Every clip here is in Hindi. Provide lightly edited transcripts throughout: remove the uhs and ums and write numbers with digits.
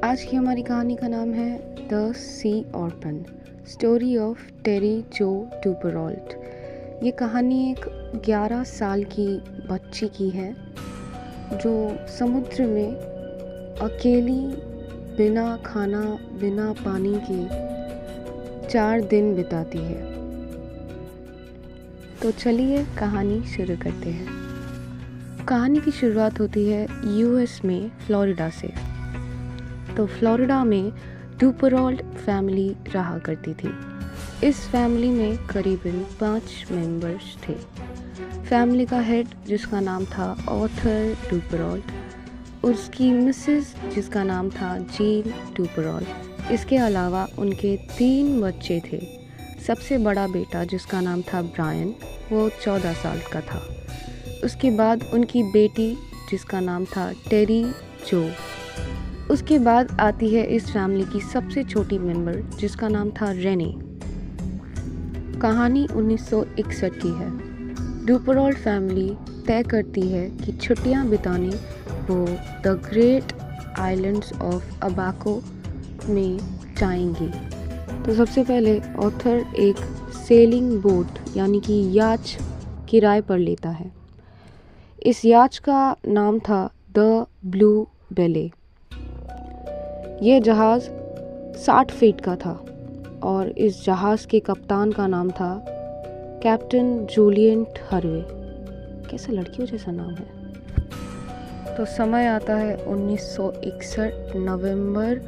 आज की हमारी कहानी का नाम है the Sea Orphan, story of Terry Jo Duperrault. ये कहानी एक 11 साल की बच्ची की है जो समुद्र में अकेली बिना खाना बिना पानी के 4 दिन बिताती है। तो चलिए कहानी शुरू करते हैं। कहानी की शुरुआत होती है यूएस में फ्लोरिडा से। तो फ्लोरिडा में डुपरॉल्ट फैमिली रहा करती थी। इस फैमिली में करीबन 5 मेंबर्स थे। फैमिली का हेड जिसका नाम था ऑर्थर डुपरॉल्ट, उसकी मिसेस जिसका नाम था जेन डुपरॉल्ट। इसके अलावा उनके 3 बच्चे थे। सबसे बड़ा बेटा जिसका नाम था ब्रायन, वो 14 साल का था। उसके बाद उनकी बेटी जिसका नाम था टेरी जो। उसके बाद आती है इस फैमिली की सबसे छोटी मेंबर जिसका नाम था रेने। कहानी 1961 की है। डुपरॉल्ट फैमिली तय करती है कि छुट्टियां बिताने वो द ग्रेट आइलैंड्स ऑफ अबाको में जाएंगी। तो सबसे पहले ऑथर एक सेलिंग बोट यानी कि याच किराए पर लेता है। इस याच का नाम था द ब्लू बेले। यह जहाज़ 60 फीट का था और इस जहाज़ के कप्तान का नाम था कैप्टन जूलियन हरवे। कैसा लड़कियों जैसा नाम है। तो समय आता है 1961 नवंबर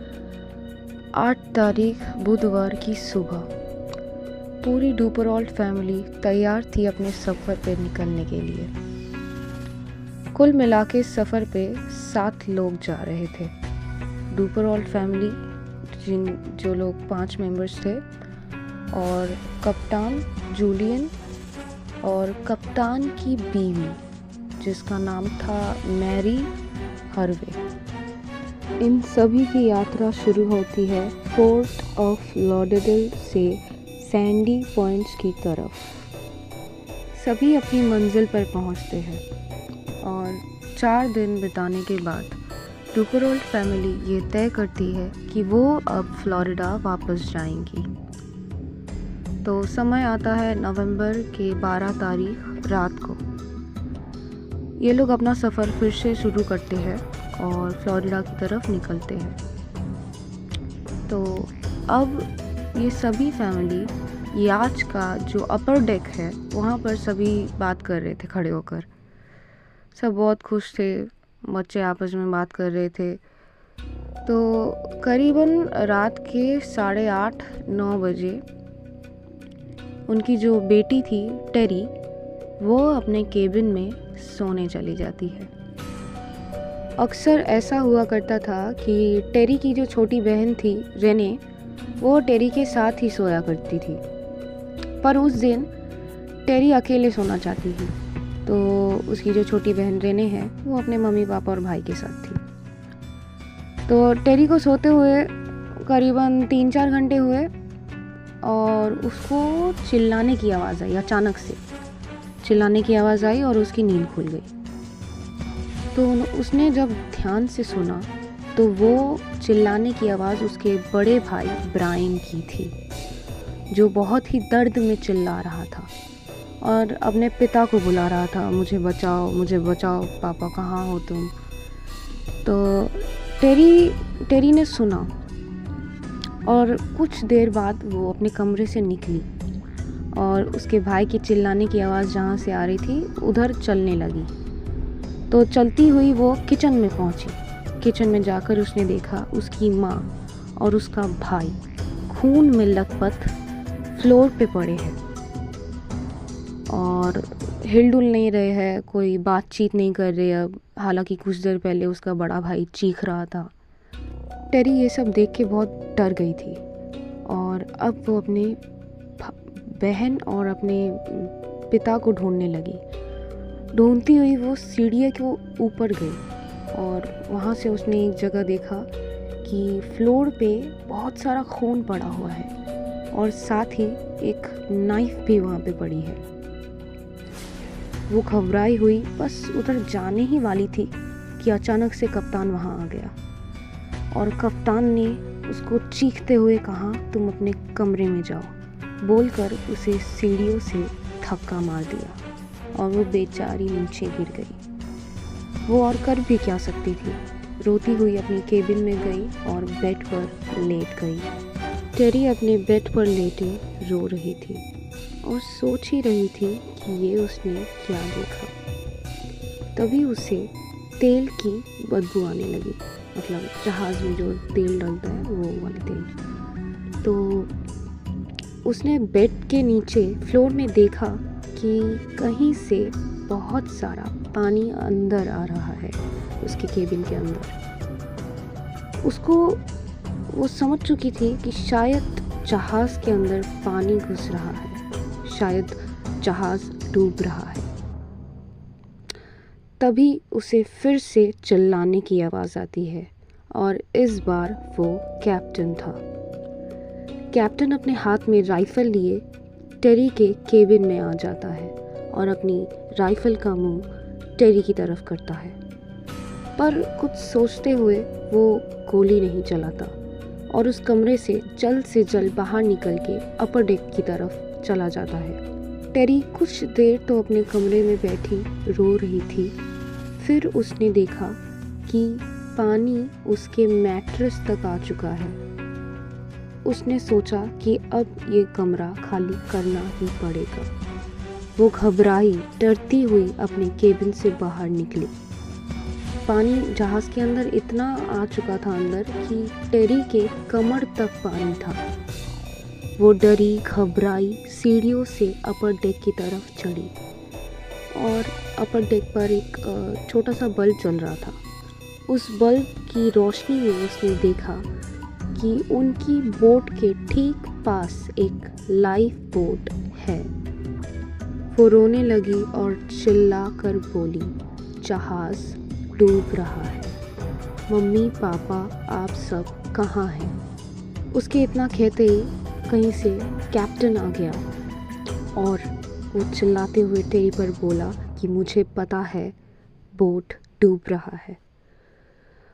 8 तारीख बुधवार की सुबह। पूरी डुपरॉल्ट फैमिली तैयार थी अपने सफ़र पे निकलने के लिए। कुल मिला के सफ़र पे 7 लोग जा रहे थे। डुपरॉल्ट फैमिली जो लोग 5 मेंबर्स थे और कप्तान जूलियन और कप्तान की बीवी जिसका नाम था मैरी हरवे। इन सभी की यात्रा शुरू होती है फोर्ट ऑफ लॉडेडल से सैंडी पॉइंट्स की तरफ। सभी अपनी मंजिल पर पहुंचते हैं और 4 दिन बिताने के बाद डुपरॉल्ट फैमिली ये तय करती है कि वो अब फ्लोरिडा वापस जाएंगी। तो समय आता है नवंबर के 12 तारीख रात को। ये लोग अपना सफ़र फिर से शुरू करते हैं और फ्लोरिडा की तरफ निकलते हैं। तो अब ये सभी फैमिली याच का जो अपर डेक है वहाँ पर सभी बात कर रहे थे खड़े होकर। सब बहुत खुश थे, बच्चे आपस में बात कर रहे थे। तो करीबन रात के 8:30-9 बजे उनकी जो बेटी थी टेरी, वो अपने केबिन में सोने चली जाती है। अक्सर ऐसा हुआ करता था कि टेरी की जो छोटी बहन थी रेने, वो टेरी के साथ ही सोया करती थी। पर उस दिन टेरी अकेले सोना चाहती थी। तो उसकी जो छोटी बहन रेने है वो अपने मम्मी पापा और भाई के साथ थी। तो टेरी को सोते हुए करीबन 3-4 घंटे हुए और उसको चिल्लाने की आवाज़ आई। अचानक से चिल्लाने की आवाज़ आई और उसकी नींद खुल गई। तो उसने जब ध्यान से सुना तो वो चिल्लाने की आवाज़ उसके बड़े भाई ब्रायन की थी, जो बहुत ही दर्द में चिल्ला रहा था और अपने पिता को बुला रहा था, मुझे बचाओ पापा, कहाँ हो तुम। तो टेरी ने सुना और कुछ देर बाद वो अपने कमरे से निकली और उसके भाई की चिल्लाने की आवाज़ जहाँ से आ रही थी उधर चलने लगी। तो चलती हुई वो किचन में पहुंची। किचन में जाकर उसने देखा उसकी माँ और उसका भाई खून में लथपथ फ्लोर पे पड़े हैं और हिलडुल नहीं रहे हैं, कोई बातचीत नहीं कर रहे अब। हालांकि कुछ देर पहले उसका बड़ा भाई चीख रहा था। टेरी ये सब देख के बहुत डर गई थी और अब वो अपने बहन और अपने पिता को ढूंढने लगी। ढूंढती हुई वो सीढ़ियों के ऊपर गई और वहाँ से उसने एक जगह देखा कि फ्लोर पे बहुत सारा खून पड़ा हुआ है और साथ ही एक नाइफ भी वहाँ पे पड़ी है। वो घबराई हुई बस उधर जाने ही वाली थी कि अचानक से कप्तान वहाँ आ गया। और कप्तान ने उसको चीखते हुए कहा, तुम अपने कमरे में जाओ, बोलकर उसे सीढ़ियों से धक्का मार दिया और वो बेचारी नीचे गिर गई। वो और कर भी क्या सकती थी। रोती हुई अपनी केबिन में गई और बेड पर लेट गई। टेरी अपने बेड पर लेटे रो रही थी और सोच ही रही थी कि ये उसने क्या देखा। तभी उसे तेल की बदबू आने लगी, मतलब जहाज़ में जो तेल डलता है वो वाली तेल। तो उसने बेड के नीचे फ्लोर में देखा कि कहीं से बहुत सारा पानी अंदर आ रहा है उसके केबिन के अंदर। वो समझ चुकी थी कि शायद जहाज़ के अंदर पानी घुस रहा है, शायद जहाज़ डूब रहा है। तभी उसे फिर से चिल्लाने की आवाज़ आती है और इस बार वो कैप्टन था। कैप्टन अपने हाथ में राइफ़ल लिए टेरी के केबिन में आ जाता है और अपनी राइफ़ल का मुंह टेरी की तरफ करता है, पर कुछ सोचते हुए वो गोली नहीं चलाता और उस कमरे से जल्द बाहर निकल के अपर डेक की तरफ चला जाता है। टेरी कुछ देर तो अपने कमरे में बैठी रो रही थी। फिर उसने देखा कि पानी उसके मैट्रेस तक आ चुका है। उसने सोचा कि अब ये कमरा खाली करना ही पड़ेगा। वो घबराई, डरती हुई अपने केबिन से बाहर निकली। पानी जहाज़ के अंदर इतना आ चुका था अंदर कि टेरी के कमर तक पानी था। वो डरी, घबराई, सीढ़ियों से अपर डेक की तरफ चढ़ी और अपर डेक पर एक छोटा सा बल्ब जल रहा था। उस बल्ब की रोशनी में उसने देखा कि उनकी बोट के ठीक पास एक लाइफ बोट है। वो रोने लगी और चिल्ला कर बोली, जहाज़ डूब रहा है, मम्मी पापा आप सब कहाँ हैं? उसके इतना कहते ही कहीं से कैप्टन आ गया और वो चिल्लाते हुए टेरी पर बोला कि मुझे पता है बोट डूब रहा है।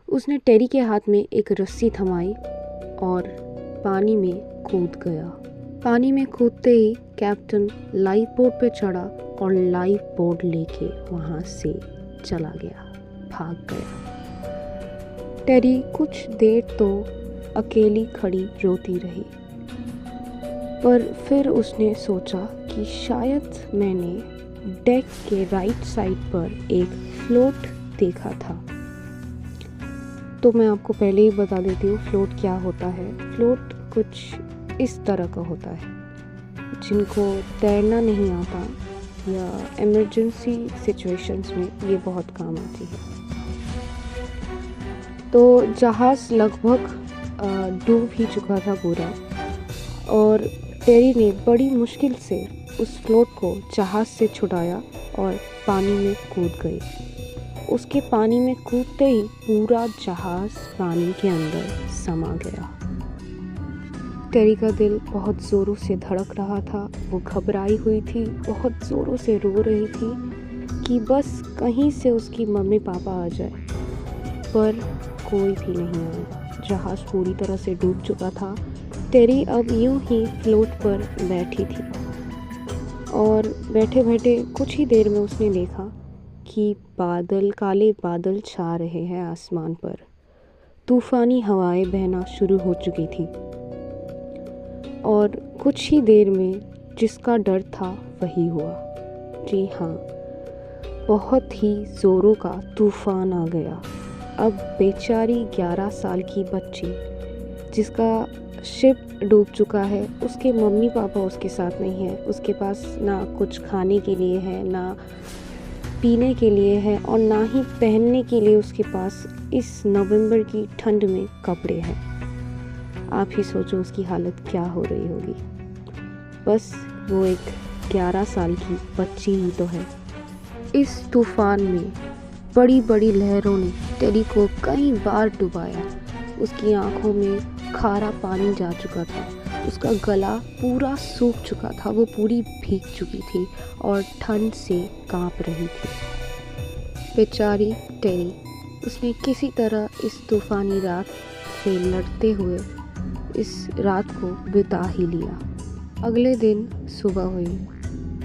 उसने टेरी के हाथ में एक रस्सी थमाई और पानी में कूद गया। पानी में कूदते ही कैप्टन लाइफ बोट पे चढ़ा और लाइफ बोट लेके वहाँ से चला गया, भाग गया। टेरी कुछ देर तो अकेली खड़ी रोती रही, पर फिर उसने सोचा कि शायद मैंने डेक के राइट साइड पर एक फ्लोट देखा था। तो मैं आपको पहले ही बता देती हूँ फ्लोट क्या होता है। फ्लोट कुछ इस तरह का होता है, जिनको तैरना नहीं आता या इमरजेंसी सिचुएशंस में ये बहुत काम आती है। तो जहाज़ लगभग डूब ही चुका था पूरा और टेरी ने बड़ी मुश्किल से उस फ्लोट को जहाज़ से छुड़ाया और पानी में कूद गई। उसके पानी में कूदते ही पूरा जहाज़ पानी के अंदर समा गया। टेरी का दिल बहुत ज़ोरों से धड़क रहा था। वो घबराई हुई थी, बहुत ज़ोरों से रो रही थी कि बस कहीं से उसकी मम्मी पापा आ जाए, पर कोई भी नहीं आया। जहाज़ पूरी तरह से डूब चुका था। टेरी अब यूं ही फ्लोट पर बैठी थी और बैठे बैठे कुछ ही देर में उसने देखा कि काले बादल छा रहे हैं आसमान पर। तूफ़ानी हवाएं बहना शुरू हो चुकी थी और कुछ ही देर में जिसका डर था वही हुआ। जी हाँ, बहुत ही ज़ोरों का तूफ़ान आ गया। अब बेचारी 11 साल की बच्ची, जिसका शिप डूब चुका है, उसके मम्मी पापा उसके साथ नहीं है, उसके पास ना कुछ खाने के लिए है, ना पीने के लिए है और ना ही पहनने के लिए उसके पास इस नवंबर की ठंड में कपड़े हैं। आप ही सोचो उसकी हालत क्या हो रही होगी। बस वो एक 11 साल की बच्ची ही तो है। इस तूफान में बड़ी बड़ी लहरों ने टेरी को कई बार डुबाया। उसकी आंखों में खारा पानी जा चुका था, उसका गला पूरा सूख चुका था, वो पूरी भीग चुकी थी और ठंड से कांप रही थी। बेचारी टेरी उसने किसी तरह इस तूफ़ानी रात से लड़ते हुए इस रात को बिता ही लिया। अगले दिन सुबह हुई।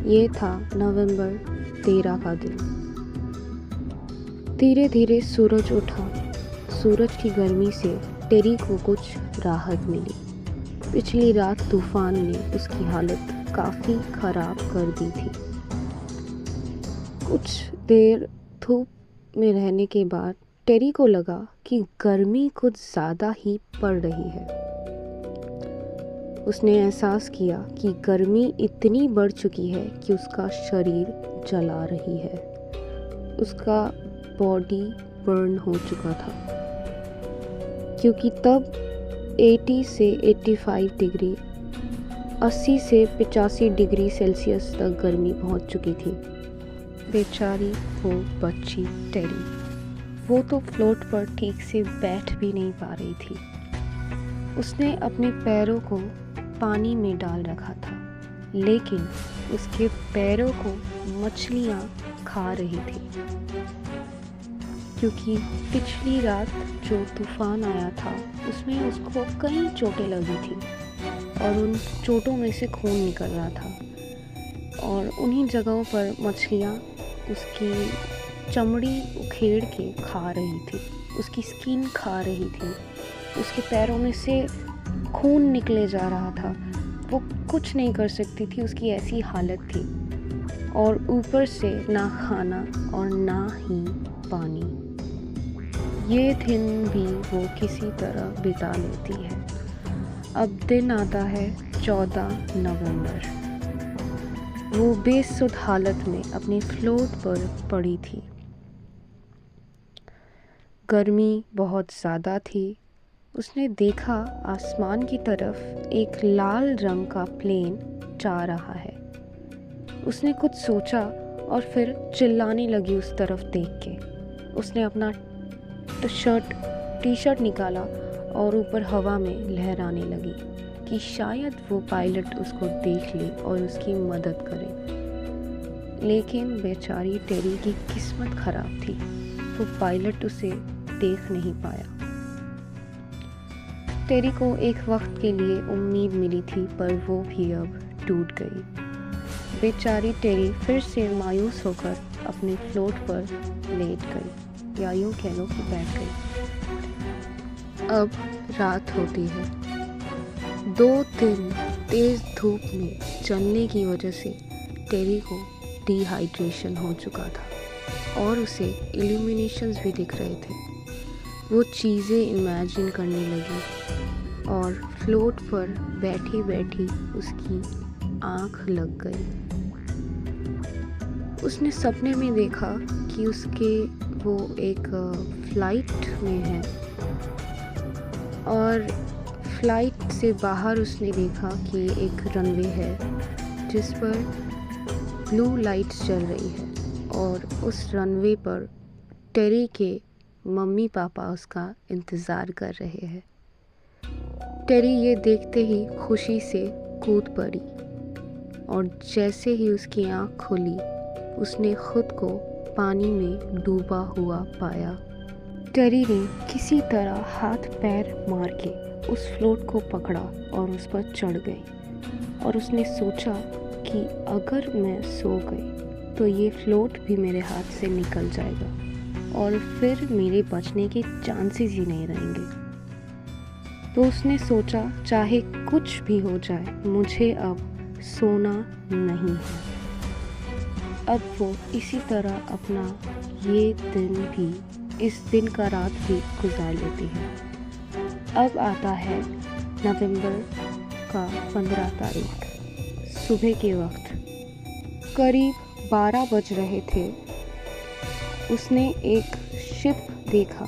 ये था नवंबर 13 का दिन। धीरे धीरे सूरज उठा। सूरज की गर्मी से टेरी को कुछ राहत मिली। पिछली रात तूफान ने उसकी हालत काफ़ी ख़राब कर दी थी। कुछ देर धूप में रहने के बाद टेरी को लगा कि गर्मी कुछ ज़्यादा ही पड़ रही है। उसने एहसास किया कि गर्मी इतनी बढ़ चुकी है कि उसका शरीर जला रही है। उसका बॉडी बर्न हो चुका था, क्योंकि तब 80 से 85 डिग्री, 80 से 85 डिग्री सेल्सियस तक गर्मी पहुंच चुकी थी। बेचारी वो बच्ची टेरी, वो तो फ्लोट पर ठीक से बैठ भी नहीं पा रही थी। उसने अपने पैरों को पानी में डाल रखा था, लेकिन उसके पैरों को मछलियाँ खा रही थी, क्योंकि पिछली रात जो तूफ़ान आया था उसमें उसको कई चोटें लगी थी और उन चोटों में से खून निकल रहा था और उन्हीं जगहों पर मछलियाँ उसकी चमड़ी उखेड़ के खा रही थी, उसकी स्किन खा रही थी। उसके पैरों में से खून निकले जा रहा था। वो कुछ नहीं कर सकती थी, उसकी ऐसी हालत थी। और ऊपर से ना खाना और ना ही पानी। ये दिन भी वो किसी तरह बिता लेती है। अब दिन आता है 14 नवंबर। वो बेसुध हालत में अपनी फ्लोट पर पड़ी थी। गर्मी बहुत ज़्यादा थी। उसने देखा आसमान की तरफ एक लाल रंग का प्लेन जा रहा है। उसने कुछ सोचा और फिर चिल्लाने लगी उस तरफ देख के। उसने अपना टी शर्ट निकाला और ऊपर हवा में लहराने लगी कि शायद वो पायलट उसको देख ले और उसकी मदद करे। लेकिन बेचारी टेरी की किस्मत खराब थी, वो पायलट उसे देख नहीं पाया। टेरी को एक वक्त के लिए उम्मीद मिली थी, पर वो भी अब टूट गई। बेचारी टेरी फिर से मायूस होकर अपने फ्लोट पर लेट गई, या यूँ कह लो कि बैठ गई। अब रात होती है। 2 दिन तेज़ धूप में चलने की वजह से टेरी को डिहाइड्रेशन हो चुका था और उसे इल्यूमिनेशंस भी दिख रहे थे। वो चीज़ें इमेजिन करने लगी और फ्लोट पर बैठी बैठी उसकी आँख लग गई। उसने सपने में देखा कि वो एक फ़्लाइट में है और फ्लाइट से बाहर उसने देखा कि एक रनवे है जिस पर ब्लू लाइट्स जल रही है और उस रनवे पर टेरी के मम्मी पापा उसका इंतज़ार कर रहे हैं। टेरी ये देखते ही खुशी से कूद पड़ी और जैसे ही उसकी आँख खुली उसने खुद को पानी में डूबा हुआ पाया। टेरी ने किसी तरह हाथ पैर मार के उस फ्लोट को पकड़ा और उस पर चढ़ गई और उसने सोचा कि अगर मैं सो गई तो ये फ्लोट भी मेरे हाथ से निकल जाएगा और फिर मेरे बचने के चांसेस ही नहीं रहेंगे। तो उसने सोचा चाहे कुछ भी हो जाए मुझे अब सोना नहीं है। अब वो इसी तरह अपना ये दिन भी, इस दिन का रात भी गुजार लेती है। अब आता है नवंबर का 15 तारीख, सुबह के वक्त करीब 12 बज रहे थे। उसने एक शिप देखा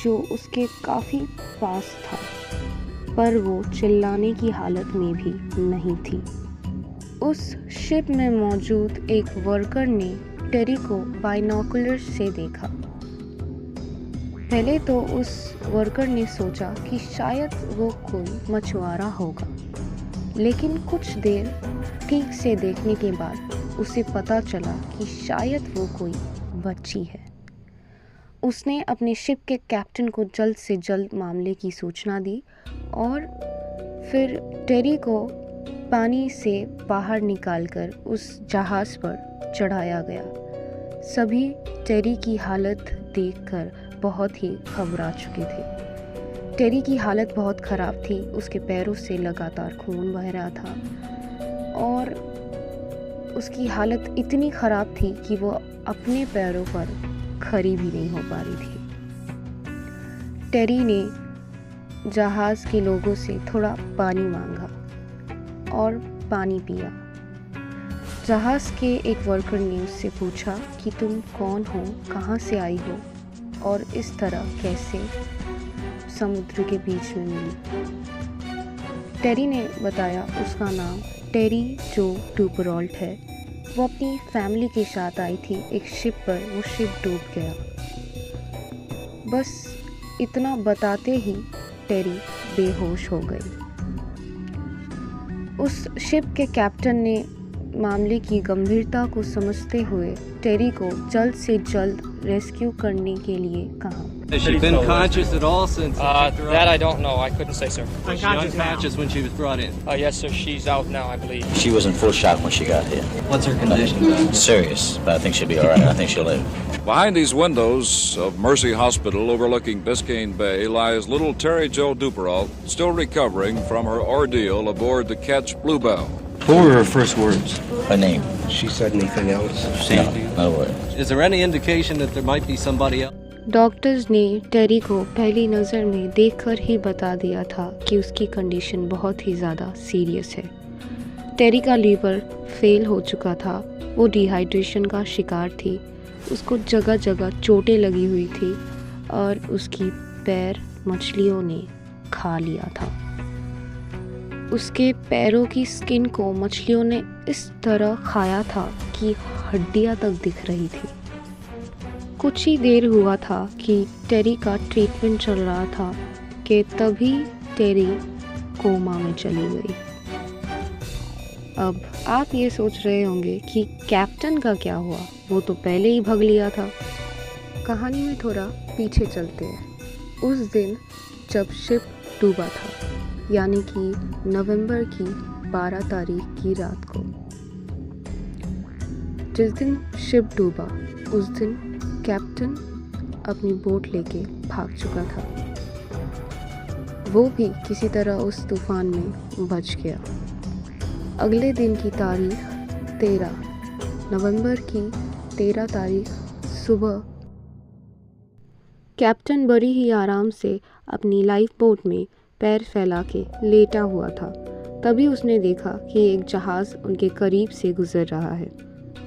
जो उसके काफ़ी पास था, पर वो चिल्लाने की हालत में भी नहीं थी। उस शिप में मौजूद एक वर्कर ने टेरी को बाइनोकुलर से देखा। पहले तो उस वर्कर ने सोचा कि शायद वो कोई मछुआरा होगा, लेकिन कुछ देर ठीक से देखने के बाद उसे पता चला कि शायद वो कोई बच्ची है। उसने अपने शिप के कैप्टन को जल्द से जल्द मामले की सूचना दी और फिर टेरी को पानी से बाहर निकालकर उस जहाज़ पर चढ़ाया गया। सभी टेरी की हालत देखकर बहुत ही घबरा चुके थे। टेरी की हालत बहुत ख़राब थी, उसके पैरों से लगातार खून बह रहा था और उसकी हालत इतनी ख़राब थी कि वो अपने पैरों पर खड़ी भी नहीं हो पा रही थी। टेरी ने जहाज़ के लोगों से थोड़ा पानी मांगा और पानी पिया। जहाज़ के एक वर्कर ने उससे पूछा कि तुम कौन हो, कहाँ से आई हो और इस तरह कैसे समुद्र के बीच में मिली। टेरी ने बताया उसका नाम टेरी जो डुपराल्ट है। वो अपनी फैमिली के साथ आई थी एक शिप पर, वो शिप डूब गया। बस इतना बताते ही टेरी बेहोश हो गई। उस शिप के कैप्टन ने मामले की गंभीरता को समझते हुए टेरी को जल्द से जल्द रेस्क्यू करने के लिए कहा। Has she been conscious at all since? That I don't know. I couldn't say, sir. Was she unconscious when she was brought in? Yes, sir. She's out now, I believe. She was in full shock when she got here. What's her condition? Serious, but I think she'll be all right. I think she'll live. Behind these windows of Mercy Hospital overlooking Biscayne Bay lies little Terry Jo Duperalt, still recovering from her ordeal aboard the Ketch Bluebell. What were her first words? Her name? She said anything else? No word. Is there any indication that there might be somebody else? Doctors ने टेरी को पहली नज़र में देखकर ही बता दिया था कि उसकी कंडीशन बहुत ही ज़्यादा सीरियस है। टेरी का लीवर फेल हो चुका था, वो डिहाइड्रेशन का शिकार थी, उसको जगह जगह चोटें लगी हुई थी और उसकी पैर मछलियों ने खा लिया था। उसके पैरों की स्किन को मछलियों ने इस तरह खाया था कि हड्डियां तक दिख रही थी। कुछ ही देर हुआ था कि टेरी का ट्रीटमेंट चल रहा था कि तभी टेरी कोमा में चली गई। अब आप ये सोच रहे होंगे कि कैप्टन का क्या हुआ, वो तो पहले ही भाग लिया था। कहानी में थोड़ा पीछे चलते हैं। उस दिन जब शिप डूबा था, यानी कि नवंबर की 12 तारीख की रात को, जिस दिन शिप डूबा उस दिन कैप्टन अपनी बोट लेके भाग चुका था। वो भी किसी तरह उस तूफान में बच गया। अगले दिन की तारीख 13 नवंबर की 13 तारीख सुबह कैप्टन बड़ी ही आराम से अपनी लाइफ बोट में पैर फैला के लेटा हुआ था। तभी उसने देखा कि एक जहाज़ उनके करीब से गुजर रहा है।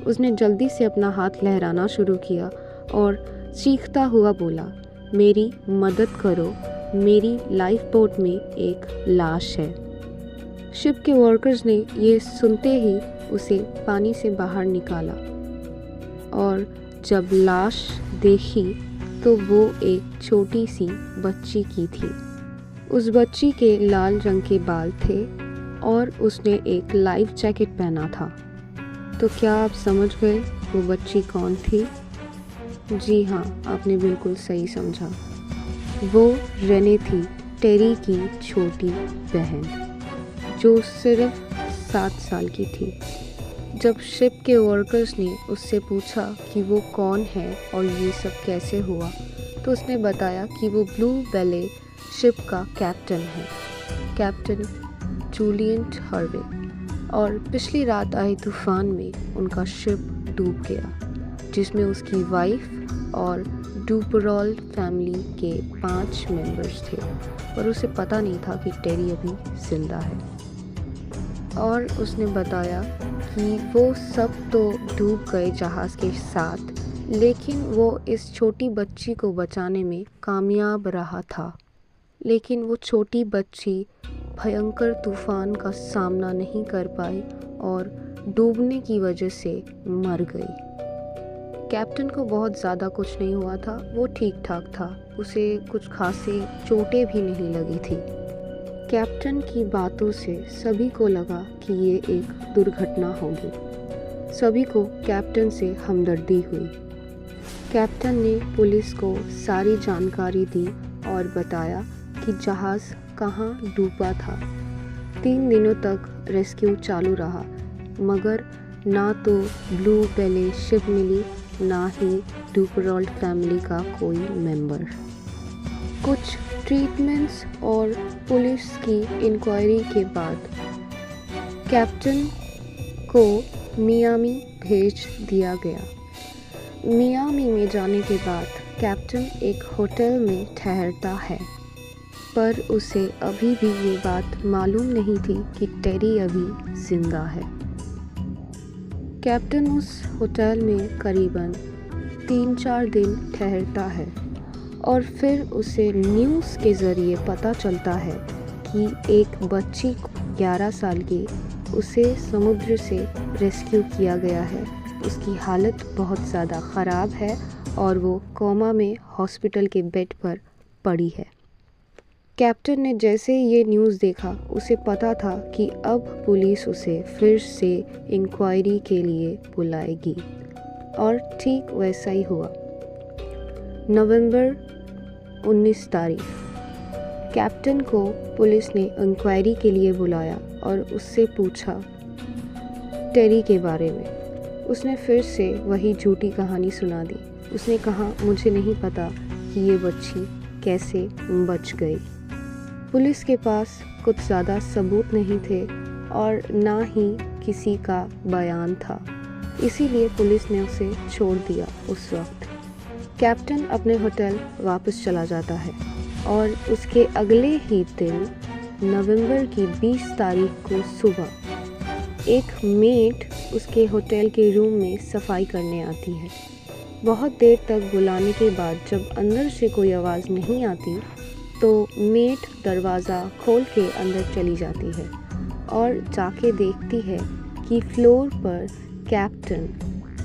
उसने जल्दी से अपना हाथ लहराना शुरू किया और चीखता हुआ बोला, मेरी मदद करो, मेरी लाइफ बोट में एक लाश है। शिप के वर्कर्स ने ये सुनते ही उसे पानी से बाहर निकाला और जब लाश देखी तो वो एक छोटी सी बच्ची की थी। उस बच्ची के लाल रंग के बाल थे और उसने एक लाइफ जैकेट पहना था। तो क्या आप समझ गए वो बच्ची कौन थी? जी हाँ, आपने बिल्कुल सही समझा। वो रेने थी, टेरी की छोटी बहन, जो सिर्फ 7 साल की थी। जब शिप के वर्कर्स ने उससे पूछा कि वो कौन है और ये सब कैसे हुआ, तो उसने बताया कि वो ब्लू बेले शिप का कैप्टन है, कैप्टन जूलियन हार्वे, और पिछली रात आए तूफान में उनका शिप डूब गया, जिसमें उसकी वाइफ और डुपराल्ट फैमिली के 5 मेंबर्स थे, पर उसे पता नहीं था कि टेरी अभी जिंदा है। और उसने बताया कि वो सब तो डूब गए जहाज़ के साथ, लेकिन वो इस छोटी बच्ची को बचाने में कामयाब रहा था। लेकिन वो छोटी बच्ची भयंकर तूफान का सामना नहीं कर पाई और डूबने की वजह से मर गई। कैप्टन को बहुत ज़्यादा कुछ नहीं हुआ था, वो ठीक ठाक था, उसे कुछ खासी चोटें भी नहीं लगी थी। कैप्टन की बातों से सभी को लगा कि ये एक दुर्घटना होगी। सभी को कैप्टन से हमदर्दी हुई। कैप्टन ने पुलिस को सारी जानकारी दी और बताया कि जहाज़ कहाँ डूबा था। 3 दिनों तक रेस्क्यू चालू रहा, मगर ना तो ब्लू बेले शिप मिली, ना ही डुपराल्ट फैमिली का कोई मेंबर। कुछ ट्रीटमेंट्स और पुलिस की इंक्वायरी के बाद कैप्टन को मियामी भेज दिया गया। मियामी में जाने के बाद कैप्टन एक होटल में ठहरता है, पर उसे अभी भी ये बात मालूम नहीं थी कि टेरी अभी जिंदा है। कैप्टन उस होटल में करीबन 3-4 दिन ठहरता है और फिर उसे न्यूज़ के ज़रिए पता चलता है कि एक बच्ची 11 साल की उसे समुद्र से रेस्क्यू किया गया है। उसकी हालत बहुत ज़्यादा ख़राब है और वो कोमा में हॉस्पिटल के बेड पर पड़ी है। कैप्टन ने जैसे ये न्यूज़ देखा, उसे पता था कि अब पुलिस उसे फिर से इंक्वायरी के लिए बुलाएगी, और ठीक वैसा ही हुआ। नवंबर 19 तारीख कैप्टन को पुलिस ने इंक्वायरी के लिए बुलाया और उससे पूछा टेरी के बारे में। उसने फिर से वही झूठी कहानी सुना दी। उसने कहा, मुझे नहीं पता कि ये बच्ची कैसे बच गई। पुलिस के पास कुछ ज़्यादा सबूत नहीं थे और ना ही किसी का बयान था, इसीलिए पुलिस ने उसे छोड़ दिया। उस वक्त कैप्टन अपने होटल वापस चला जाता है और उसके अगले ही दिन नवंबर की 20 तारीख को सुबह एक मेड उसके होटल के रूम में सफाई करने आती है। बहुत देर तक बुलाने के बाद जब अंदर से कोई आवाज़ नहीं आती तो मेड दरवाज़ा खोल के अंदर चली जाती है और जाके देखती है कि फ्लोर पर कैप्टन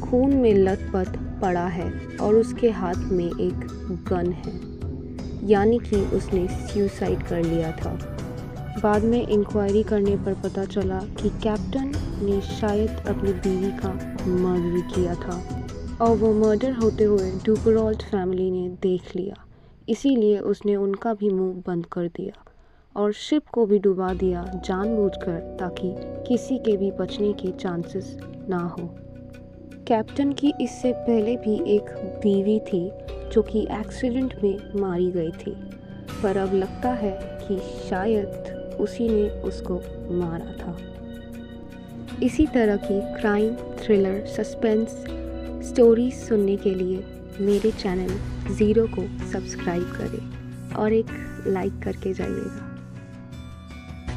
खून में लथपथ पड़ा है और उसके हाथ में एक गन है, यानी कि उसने सुसाइड कर लिया था। बाद में इंक्वायरी करने पर पता चला कि कैप्टन ने शायद अपनी बीवी का मर्डर किया था और वो मर्डर होते हुए डुपराल्ट फैमिली ने देख लिया, इसीलिए उसने उनका भी मुंह बंद कर दिया और शिप को भी डुबा दिया जानबूझकर, ताकि किसी के भी बचने के चांसेस ना हो। कैप्टन की इससे पहले भी एक बीवी थी जो कि एक्सीडेंट में मारी गई थी, पर अब लगता है कि शायद उसी ने उसको मारा था। इसी तरह की क्राइम, थ्रिलर, सस्पेंस स्टोरीज सुनने के लिए मेरे चैनल ज़ीरो को सब्सक्राइब करें और एक लाइक करके जाइएगा।